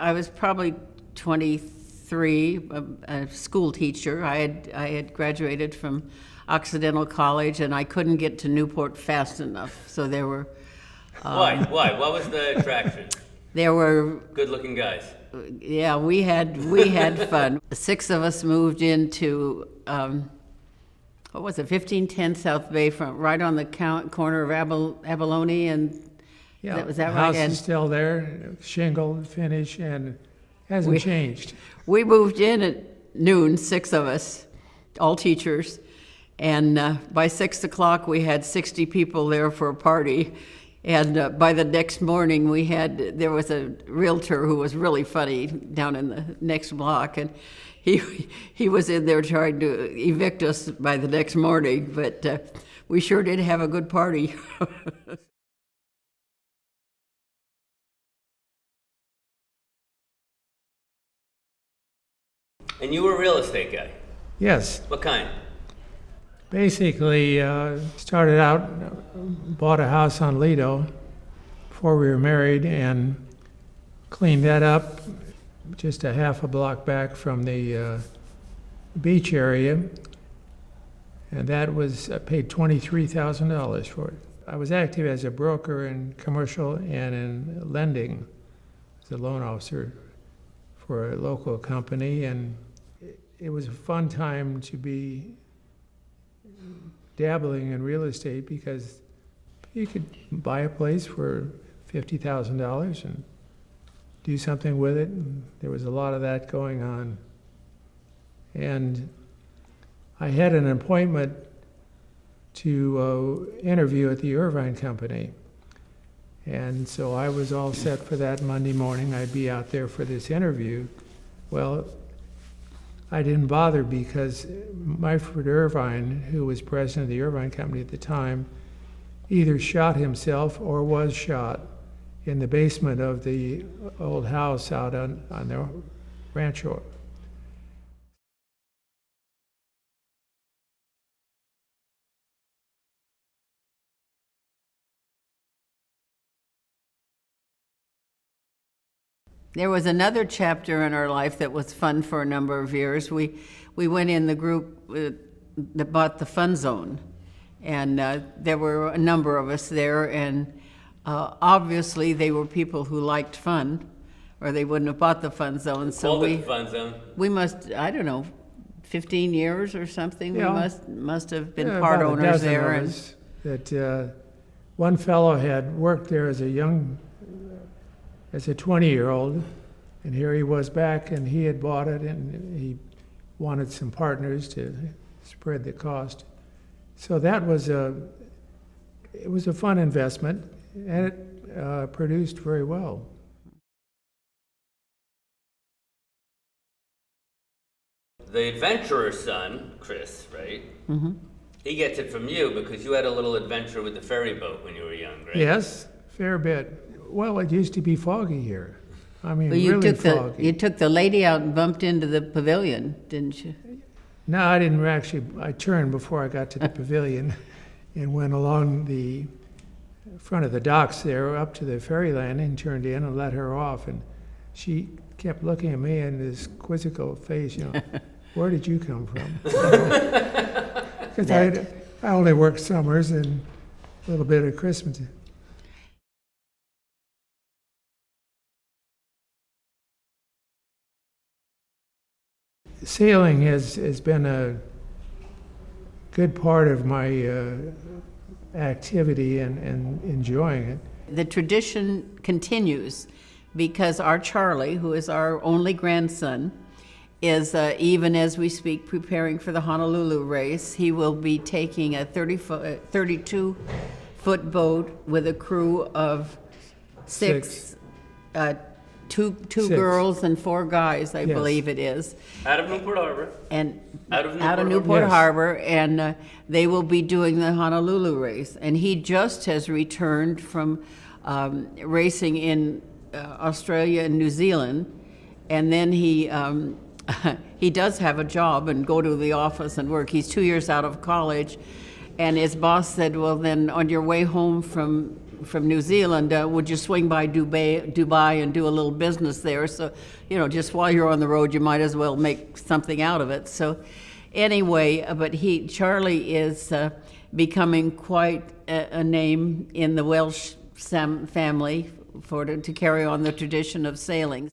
I was probably 23, a school teacher. I had graduated from Occidental College, and I couldn't get to Newport fast enough. So there were Why? What was the attraction? there were Good-looking guys. yeah, we had fun. 6 of us moved into what was it, 1510 South Bayfront, right on the corner of Abalone and Yeah, was that the right? house And is still there, shingled, finish, and hasn't changed. we moved in at noon, 6 of us, all teachers, and by 6 o'clock we had 60 people there for a party. And by the next morning, there was a realtor who was really funny down in the next block, and he was in there trying to evict us by the next morning, but we sure did have a good party. And you were a real estate guy. Yes, What kind? basically started out, bought a house on Lido before we were married and cleaned that up just a half a block back from the beach area. And that was, I paid $23,000 for it. I was active as a broker in commercial and in lending as a loan officer for a local company, and it was a fun time to be dabbling in real estate because you could buy a place for $50,000 and do something with it, and there was a lot of that going on. And I had an appointment to interview at the Irvine Company, and so I was all set for that Monday morning. I'd be out there for this interview. Well, I didn't bother because Myford Irvine, who was president of the Irvine Company at the time, either shot himself or was shot in the basement of the old house out on their rancho. There was another chapter in our life that was fun for a number of years. We went in the group that bought the Fun Zone, and there were a number of us there, and obviously they were people who liked fun, or they wouldn't have bought the Fun Zone. So Called it the Fun Zone. we must, I don't know, 15 years or something. Yeah. We must have been Yeah, part about a owners dozen there. of us that one fellow had worked there as a 20-year-old, and here he was back, and he had bought it, and he wanted some partners to spread the cost. So that was it was a fun investment, and it produced very well. The adventurer's son, Chris, right? Mm-hmm. He gets it from you because you had a little adventure with the ferry boat when you were young, right? Yes, fair bit. Well, it used to be foggy here. I mean, Well, you really took foggy. you took the lady out and bumped into the pavilion, didn't you? No, I didn't actually. I turned before I got to the pavilion and went along the front of the docks there up to the ferry landing, turned in and let her off. And she kept looking at me in this quizzical face, where did you come from? Because I only worked summers and a little bit of Christmas. Sailing has been a good part of my activity and enjoying it. The tradition continues because our Charlie, who is our only grandson, is, even as we speak, preparing for the Honolulu race. He will be taking a 32-foot boat with a crew of six. Two Six. girls and 4 guys, I Yes. believe it is. Out of Newport Harbor. And Out of out of Newport Newport Yes. Harbor, and they will be doing the Honolulu race. And he just has returned from racing in Australia and New Zealand, and then he he does have a job and go to the office and work. He's 2 years out of college, and his boss said, "Well, then on your way home from from New Zealand, would you swing by Dubai and do a little business there? So, just while you're on the road, you might as well make something out of it. So anyway, but Charlie is becoming quite a name in the Welsh family to carry on the tradition of sailing.